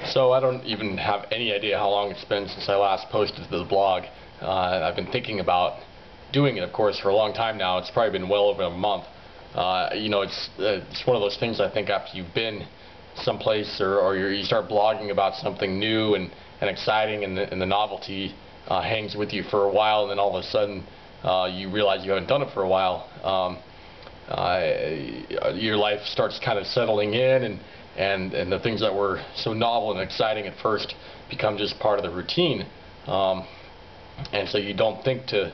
So I don't even have any idea how long it's been since I last posted to the blog. I've been thinking about doing it, of course, for a long time now. It's probably been well over a month. It's one of those things, I think, after you've been someplace or you start blogging about something new and exciting, and the novelty hangs with you for a while, and then all of a sudden you realize you haven't done it for a while. Your life starts kind of settling in, and the things that were so novel and exciting at first become just part of the routine, and so you don't think to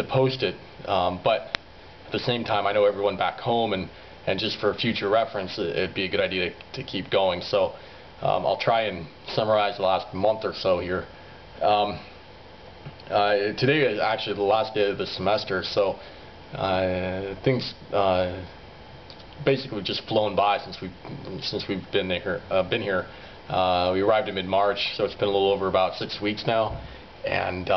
post it, but at the same time I know everyone back home, and just for future reference it'd be a good idea to keep going. So I'll try and summarize the last month or so here. Today is actually the last day of the semester, so things basically just flown by since we've been here. We arrived in mid-March, so it's been a little over about 6 weeks now, and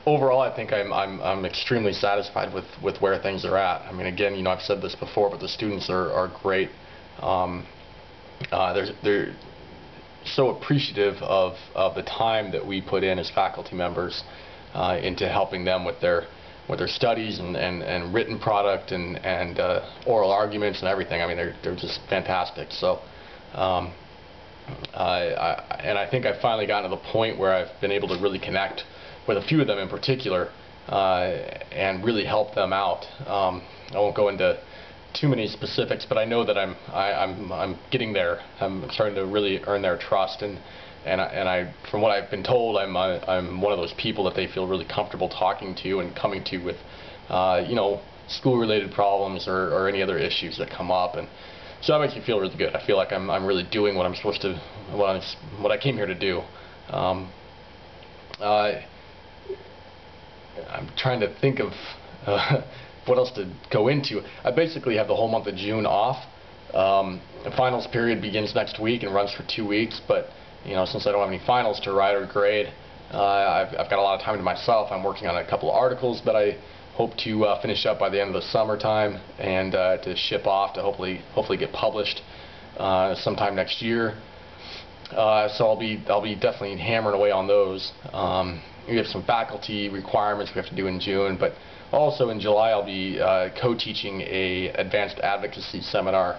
overall I think I'm extremely satisfied with where things are at. I mean, again, I've said this before, but the students are great. They're so appreciative of the time that we put in as faculty members into helping them with their studies and written product and oral arguments and everything. I mean, they're just fantastic. So and I think I've finally gotten to the point where I've been able to really connect with a few of them in particular and really help them out. I won't go into too many specifics, but I know that I'm getting there. I'm starting to really earn their trust, and I, from what I've been told, I'm one of those people that they feel really comfortable talking to and coming to with school-related problems or any other issues that come up, and so that makes me feel really good. I feel like I'm really doing what I'm supposed to, what I came here to do. I'm trying to think of what else to go into. I basically have the whole month of June off. The finals period begins next week and runs for 2 weeks, but since I don't have any finals to write or grade, I've got a lot of time to myself. I'm working on a couple of articles that I hope to finish up by the end of the summertime and to ship off to hopefully get published sometime next year. So I'll be definitely hammering away on those. We have some faculty requirements we have to do in June, but also in July I'll be co-teaching a advanced advocacy seminar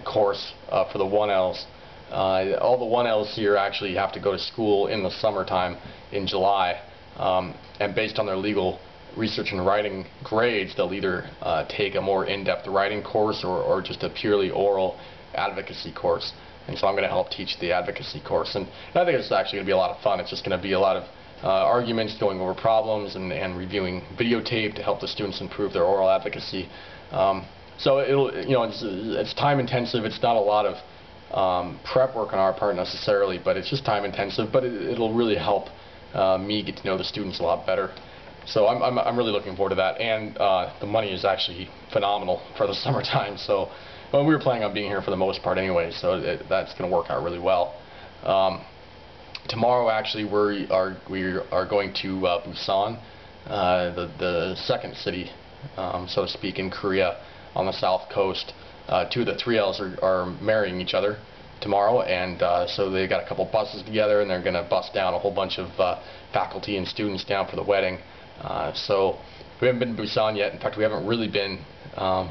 course for the 1Ls. All the 1Ls here actually have to go to school in the summertime in July, and based on their legal research and writing grades, they'll either take a more in-depth writing course or just a purely oral advocacy course. And so I'm going to help teach the advocacy course, and I think it's actually going to be a lot of fun. It's just going to be a lot of arguments, going over problems, and reviewing videotape to help the students improve their oral advocacy. So it's time intensive. It's not a lot of prep work on our part necessarily, but it's just time intensive. But it'll really help me get to know the students a lot better. So I'm really looking forward to that, and the money is actually phenomenal for the summertime. So we were planning on being here for the most part anyway, so that's going to work out really well. Tomorrow, actually, we are going to Busan, the second city, so to speak, in Korea on the south coast. Two of the 3Ls are marrying each other tomorrow, and so they got a couple buses together, and they're going to bus down a whole bunch of faculty and students down for the wedding. So we haven't been to Busan yet. In fact, we haven't really been.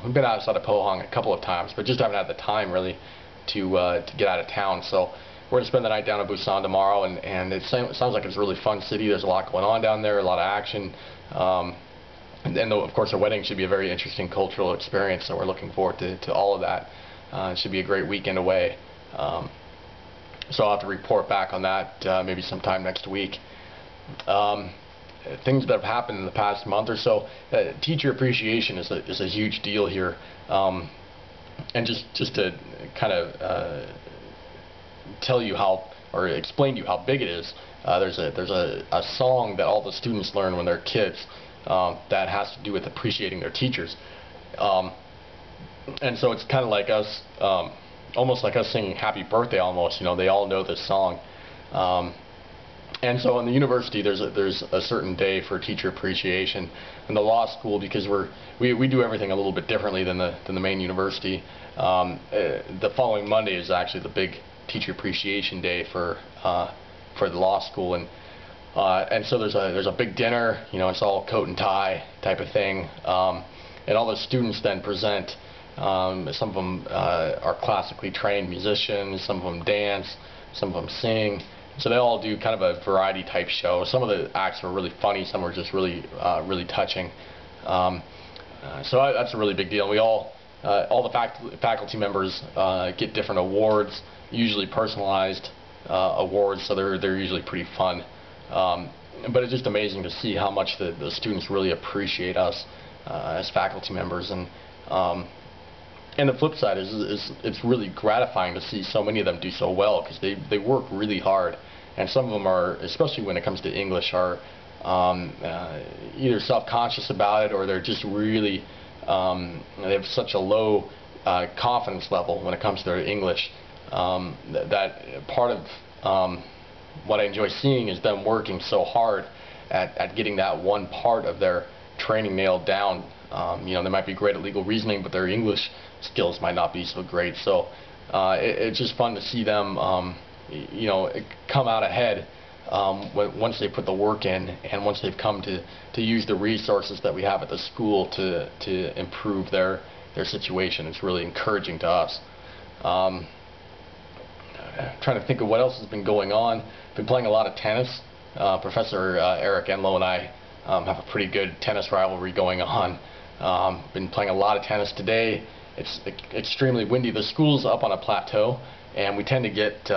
We've been outside of Pohang a couple of times, but just haven't had the time really to get out of town. So we're going to spend the night down in Busan tomorrow, and it sounds like it's a really fun city. There's a lot going on down there, a lot of action. And of course, the wedding should be a very interesting cultural experience, so we're looking forward to all of that. It should be a great weekend away. So I'll have to report back on that maybe sometime next week. Things that have happened in the past month or so. Teacher appreciation is a huge deal here, and just to kind of tell you how, or explain to you how big it is. There's a song that all the students learn when they're kids that has to do with appreciating their teachers, and so it's kind of like us, almost like us singing happy birthday almost. They all know this song. And so in the university, there's a certain day for teacher appreciation. In the law school, because we do everything a little bit differently than the main university, the following Monday is actually the big teacher appreciation day for the law school, and so there's a big dinner. You know, it's all coat and tie type of thing, and all the students then present. Some of them are classically trained musicians, some of them dance, some of them sing. So they all do kind of a variety type show. Some of the acts were really funny, some were just really touching. So that's a really big deal. We all the faculty members get different awards, usually personalized awards, so they're usually pretty fun. But it's just amazing to see how much the students really appreciate us as faculty members. And the flip side is it's really gratifying to see so many of them do so well, because they work really hard, and some of them are, especially when it comes to English, are either self-conscious about it, or they're just really they have such a low confidence level when it comes to their English, that part of what I enjoy seeing is them working so hard at getting that one part of their training nailed down. You know, they might be great at legal reasoning, but their English skills might not be so great. So it's just fun to see them, you know, come out ahead once they put the work in, and once they've come to use the resources that we have at the school to improve their situation. It's really encouraging to us. Trying to think of what else has been going on. Been playing a lot of tennis. Professor Eric Enlow and I have a pretty good tennis rivalry going on. Been playing a lot of tennis today. It's extremely windy. The school's up on a plateau, and we tend to get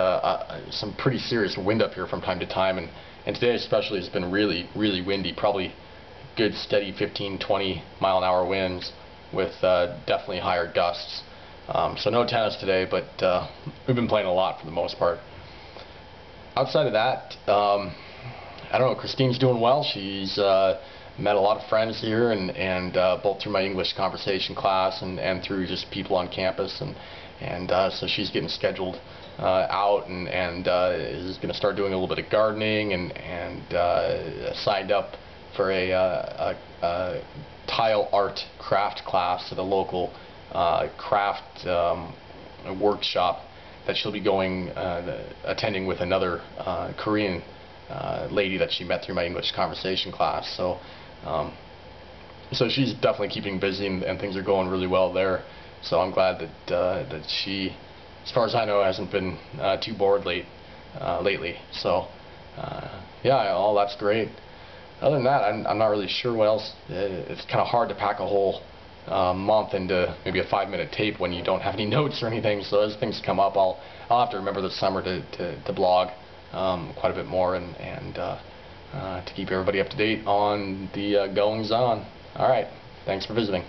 some pretty serious wind up here from time to time, and today especially has been really windy, probably good steady 15-20 mile an hour winds with definitely higher gusts. So no tennis today, but we've been playing a lot for the most part. Outside of that, I don't know, Christine's doing well. She's met a lot of friends here, and both through my English conversation class and through just people on campus, and so she's getting scheduled out, and is going to start doing a little bit of gardening, and signed up for a tile art craft class at a local craft workshop that she'll be going attending with another Korean lady that she met through my English conversation class. So so she's definitely keeping busy, and things are going really well there. So I'm glad that she, as far as I know, hasn't been too bored lately. So yeah, all that's great. Other than that, I'm not really sure what else. It's kind of hard to pack a whole month into maybe a 5-minute tape when you don't have any notes or anything. So as things come up, I'll have to remember this summer to blog quite a bit more, and to keep everybody up to date on the goings on. All right, thanks for visiting.